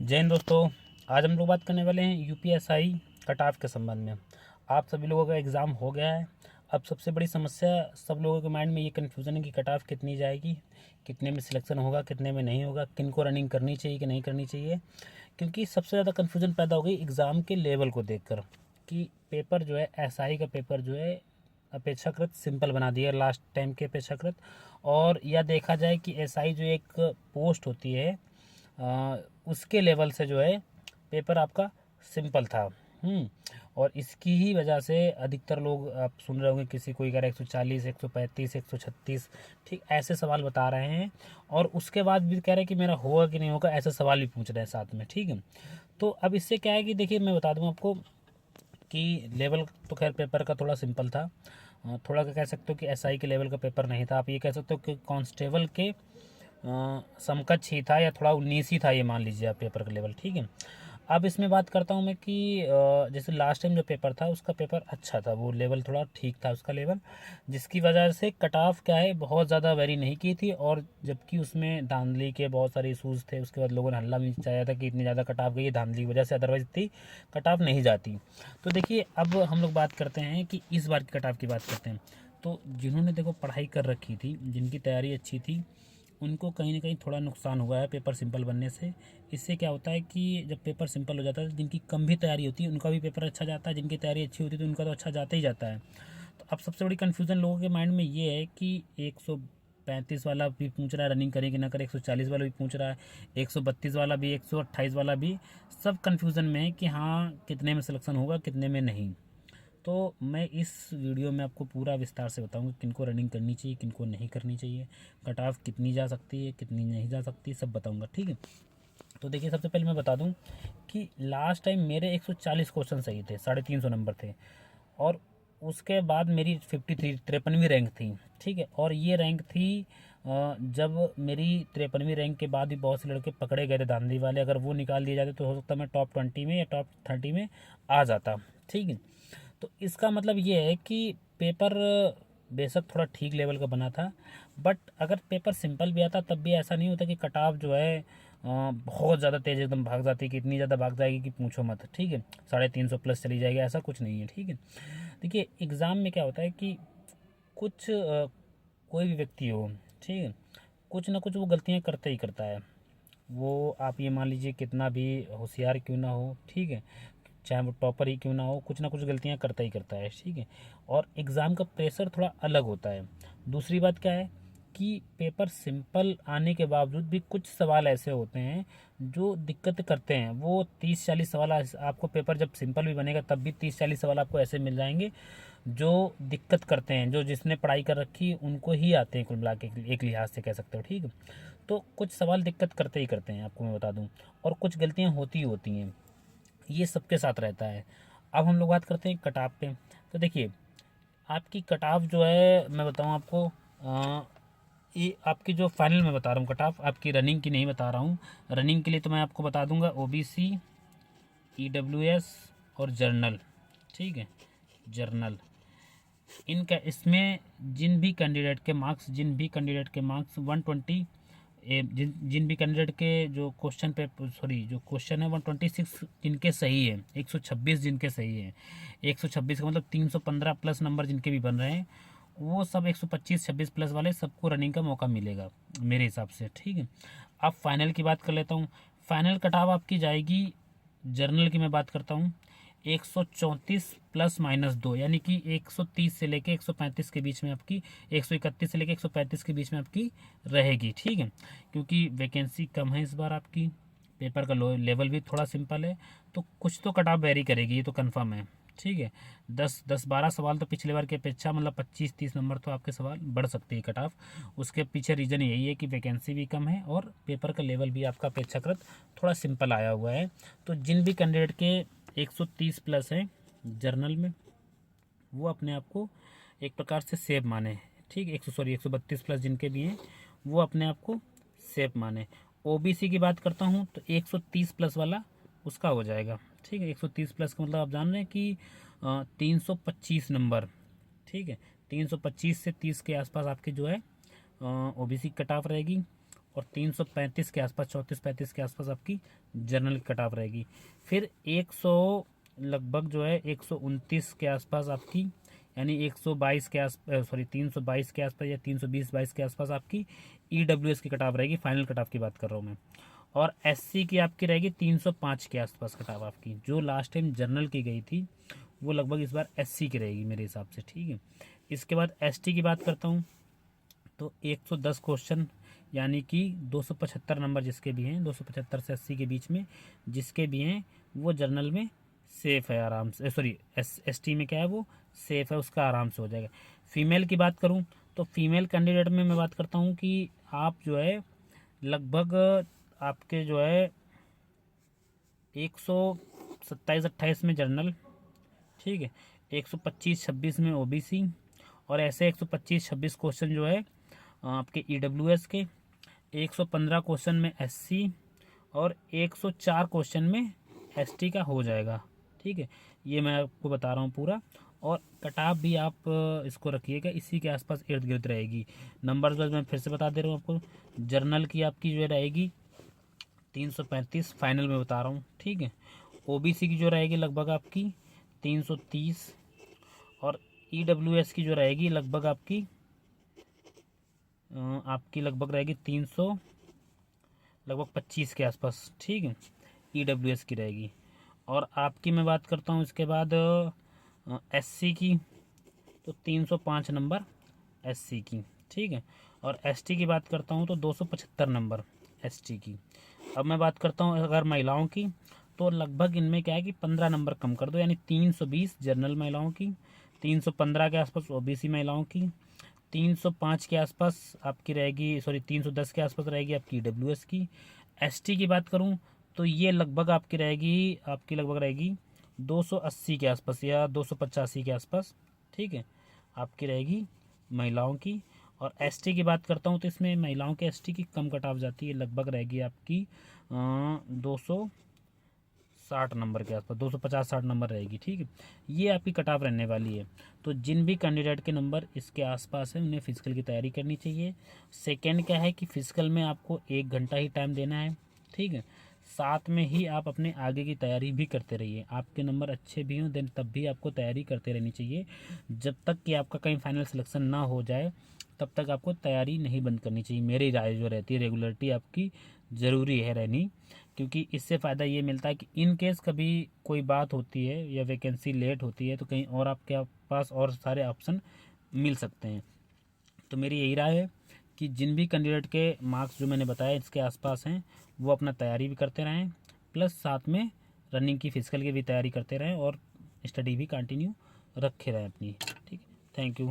जय हिंद दोस्तों। आज हम लोग बात करने वाले हैं यूपीएसआई कट ऑफ के संबंध में। आप सभी लोगों का एग्ज़ाम हो गया है। अब सबसे बड़ी समस्या सब लोगों के माइंड में ये कन्फ्यूज़न है कि कट ऑफ कितनी जाएगी, कितने में सिलेक्शन होगा, कितने में नहीं होगा, किन को रनिंग करनी चाहिए कि नहीं करनी चाहिए। क्योंकि सबसे ज़्यादा कन्फ्यूज़न पैदा हो गई एग्ज़ाम के लेवल को देखकर कि पेपर जो है एसआई का पेपर जो है अपेक्षाकृत सिंपल बना दिया लास्ट टाइम के अपेक्षाकृत। और यह देखा जाए कि एसआई जो एक पोस्ट होती है उसके लेवल से जो है पेपर आपका सिंपल था। और इसकी ही वजह से अधिकतर लोग आप सुन रहे होंगे, किसी कोई कह रहा है 140, 135, 136, ठीक ऐसे सवाल बता रहे हैं। और उसके बाद भी कह रहे हैं कि मेरा होगा कि नहीं होगा, ऐसे सवाल भी पूछ रहे हैं साथ में। ठीक है, तो अब इससे क्या है कि देखिए मैं बता दूं आपको कि लेवल तो खैर पेपर का थोड़ा सिंपल था। थोड़ा कह सकते हो कि एसआई के लेवल का पेपर नहीं था। आप ये कह सकते हो कि कांस्टेबल के समकक्ष ही था, या थोड़ा 19 ही था, ये मान लीजिए आप पेपर का लेवल। ठीक है, अब इसमें बात करता हूँ मैं कि जैसे लास्ट टाइम जो पेपर था उसका पेपर अच्छा था, वो लेवल थोड़ा ठीक था उसका लेवल, जिसकी वजह से कट ऑफ क्या है बहुत ज़्यादा वेरी नहीं की थी। और जबकि उसमें धांधली के बहुत सारे इशूज़ थे, उसके बाद लोगों ने हल्ला भी मचाया था कि इतनी ज़्यादा कट ऑफ गई है धांधली की वजह से, अदरवाइज इतनी कट ऑफ नहीं जाती। तो देखिए अब हम लोग बात करते हैं कि इस बार की कट ऑफ की बात करते हैं। तो जिन्होंने देखो पढ़ाई कर रखी थी, जिनकी तैयारी अच्छी थी, उनको कहीं ना कहीं थोड़ा नुकसान हुआ है पेपर सिंपल बनने से। इससे क्या होता है कि जब पेपर सिंपल हो जाता है, जिनकी कम भी तैयारी होती है उनका भी पेपर अच्छा जाता है, जिनकी तैयारी अच्छी होती है तो उनका तो अच्छा जाता ही जाता है। तो अब सबसे बड़ी कन्फ्यूज़न लोगों के माइंड में ये है कि 135 वाला भी पूछ रहा है रनिंग करें कि ना करें, 140 वाला भी पूछ रहा है, 132 वाला भी, 128 वाला भी। सब कन्फ्यूज़न में है कि हाँ कितने में सिलेक्शन होगा, कितने में नहीं। तो मैं इस वीडियो में आपको पूरा विस्तार से बताऊंगा किनको रनिंग करनी चाहिए, किनको नहीं करनी चाहिए, कट ऑफ कितनी जा सकती है, कितनी नहीं जा सकती, सब बताऊंगा। ठीक है, तो देखिए सबसे पहले मैं बता दूं कि लास्ट टाइम मेरे 140 क्वेश्चन सही थे, 350 नंबर थे। और उसके बाद मेरी 53 53वीं रैंक थी। ठीक है, और ये रैंक थी जब मेरी 53वीं रैंक के बाद भी बहुत से लड़के पकड़े गए थे धांधली वाले। अगर वो निकाल दिए जाते तो हो सकता मैं टॉप 20 में या टॉप 30 में आ जाता। ठीक है, तो इसका मतलब ये है कि पेपर बेशक थोड़ा ठीक लेवल का बना था, बट अगर पेपर सिंपल भी आता तब भी ऐसा नहीं होता कि कट ऑफ जो है बहुत ज़्यादा तेज़ एकदम भाग जाती है, कि इतनी ज़्यादा भाग जाएगी कि पूछो मत। ठीक है, 350 प्लस चली जाएगी, ऐसा कुछ नहीं है। ठीक है, देखिए एग्ज़ाम में क्या होता है कि कुछ कोई भी व्यक्ति हो, ठीक है, कुछ ना कुछ वो गलतियाँ करता ही करता है। वो आप ये मान लीजिए कितना भी होशियार क्यों ना हो, ठीक है, चाहे वो टॉपर ही क्यों ना हो, कुछ ना कुछ गलतियां करता ही करता है। ठीक है, और एग्ज़ाम का प्रेशर थोड़ा अलग होता है। दूसरी बात क्या है कि पेपर सिंपल आने के बावजूद भी कुछ सवाल ऐसे होते हैं जो दिक्कत करते हैं। वो 30-40 सवाल आपको, पेपर जब सिंपल भी बनेगा तब भी 30-40 सवाल आपको ऐसे मिल जाएंगे जो दिक्कत करते हैं, जो जिसने पढ़ाई कर रखी उनको ही आते हैं कुल मिला के, एक लिहाज से कह सकते हो। ठीक है, तो कुछ सवाल दिक्कत करते ही करते हैं, आपको मैं बता दूं, और कुछ गलतियां होती ही होती हैं, ये सबके साथ रहता है। अब हम लोग बात करते हैं कट ऑफ पे। तो देखिए आपकी कट ऑफ जो है मैं बताऊं आपको, ये आपकी जो फाइनल में बता रहा हूँ कट ऑफ, आपकी रनिंग की नहीं बता रहा हूँ। रनिंग के लिए तो मैं आपको बता दूंगा ओबीसी, ईडब्ल्यूएस और जर्नल। ठीक है, जर्नल, इनका इसमें जिन भी कैंडिडेट के मार्क्स 120, जिन भी कैंडिडेट के जो क्वेश्चन पे सॉरी जो क्वेश्चन है 126 जिनके सही है, 126 जिनके सही है, 126 का मतलब 315 प्लस नंबर जिनके भी बन रहे हैं, वो सब 125 26 प्लस वाले सबको रनिंग का मौका मिलेगा मेरे हिसाब से। ठीक है, अब फाइनल की बात कर लेता हूँ। फाइनल कटाव आपकी जाएगी, जर्नल की मैं बात करता हूँ, 134 प्लस माइनस 2, यानी कि 130 से लेके 135 के बीच में आपकी, 131 से लेके 135 के बीच में आपकी रहेगी। ठीक है, क्योंकि वैकेंसी कम है इस बार आपकी, पेपर का लेवल भी थोड़ा सिंपल है, तो कुछ तो कट ऑफ वेरी करेगी, ये तो कंफर्म है। ठीक है, 10-12 सवाल तो पिछले बार की अपेक्षा, मतलब 25-30 नंबर तो आपके सवाल बढ़ सकते हैं कट ऑफ। उसके पीछे रीज़न यही है कि वैकेंसी भी कम है और पेपर का लेवल भी आपका अपेक्षाकृत थोड़ा सिंपल आया हुआ है। तो जिन भी कैंडिडेट के 130 प्लस है जर्नल में, वो अपने आप को एक प्रकार से सेफ माने। ठीक है, 132 प्लस जिनके भी हैं वो अपने आप को सेफ माने। ओबीसी की बात करता हूँ तो 130 प्लस वाला उसका हो जाएगा। ठीक है, 130 प्लस का मतलब आप जान रहे हैं कि 325 नंबर। ठीक है, 325 से 30 के आसपास आपकी जो है ओबीसी कट ऑफ रहेगी, और 335 के आसपास, 34-35 के आसपास आपकी जनरल की कट ऑफ रहेगी। फिर 100 लगभग जो है 129 के आसपास आपकी, यानी 122 के आस 322 के आसपास या 320-22 के आसपास आपकी EWS की कट ऑफ रहेगी। फाइनल कट ऑफ की बात कर रहा हूँ मैं। और SC की आपकी रहेगी 305 के आसपास कट ऑफ आपकी। जो लास्ट टाइम जनरल की गई थी वो लगभग इस बार SC की रहेगी मेरे हिसाब से, ठीक है। इसके बाद ST की बात करता हूँ तो 110 क्वेश्चन, यानी कि 275 नंबर जिसके भी हैं, 275 से 80 के बीच में जिसके भी हैं, वो जर्नल में सेफ है आराम से, ST में क्या है, वो सेफ है, उसका आराम से हो जाएगा। फीमेल की बात करूं तो फीमेल कैंडिडेट में मैं बात करता हूं कि आप जो है लगभग आपके जो है 127-28 में जर्नल, ठीक है, 125-26 में OBC, और ऐसे 125-26 क्वेश्चन जो है आपके EWS के, 115 क्वेश्चन में SC, और 104 क्वेश्चन में ST का हो जाएगा, ठीक है। ये मैं आपको बता रहा हूँ पूरा। और कटाप भी आप इसको रखिएगा, इसी के आसपास इर्द गिर्द रहेगी। नंबर वाइज मैं फिर से बता दे रहा हूँ आपको। जर्नल की आपकी जो है रहेगी 335, फाइनल में बता रहा हूँ, ठीक है। OBC की जो रहेगी लगभग आपकी 330, और EWS की जो रहेगी लगभग आपकी लगभग रहेगी 300 लगभग 25 के आसपास, ठीक है। EWS की रहेगी। और आपकी मैं बात करता हूँ इसके बाद SC की, तो 305 नंबर SC की, ठीक है। और ST की बात करता हूँ तो 275 नंबर ST की। अब मैं बात करता हूँ अगर महिलाओं की, तो लगभग इनमें क्या है कि 15 नंबर कम कर दो, यानी 320 जनरल महिलाओं की, 315 के आसपास OBC महिलाओं की, 305 के आसपास आपकी रहेगी, 310 के आसपास रहेगी आपकी EWS की। ST की बात करूं तो ये लगभग आपकी लगभग रहेगी 280 के आसपास या 285 के आसपास, ठीक है, आपकी रहेगी महिलाओं की। और ST की बात करता हूँ तो इसमें महिलाओं के ST की कम कट ऑफ जाती है, लगभग रहेगी आपकी 260 नंबर के आसपास, 250-60 नंबर रहेगी, ठीक है। ये आपकी कट ऑफ रहने वाली है। तो जिन भी कैंडिडेट के नंबर इसके आसपास है उन्हें फिजिकल की तैयारी करनी चाहिए। सेकेंड क्या है कि फिजिकल में आपको 1 घंटा ही टाइम देना है, ठीक है। साथ में ही आप अपने आगे की तैयारी भी करते रहिए। आपके नंबर अच्छे भी हों देन तब भी आपको तैयारी करते रहनी चाहिए। जब तक कि आपका कहीं फाइनल सिलेक्शन ना हो जाए तब तक आपको तैयारी नहीं बंद करनी चाहिए। मेरी राय जो रहती है, रेगुलरिटी आपकी ज़रूरी है रहनी, क्योंकि इससे फ़ायदा ये मिलता है कि इन केस कभी कोई बात होती है या वैकेंसी लेट होती है तो कहीं और आपके पास और सारे ऑप्शन मिल सकते हैं। तो मेरी यही राय है कि जिन भी कैंडिडेट के मार्क्स जो मैंने बताया इसके आसपास हैं वो अपना तैयारी भी करते रहें, प्लस साथ में रनिंग की फिजिकल की भी तैयारी करते रहें, और स्टडी भी कंटिन्यू रखे रहें अपनी, ठीक है। Thank you.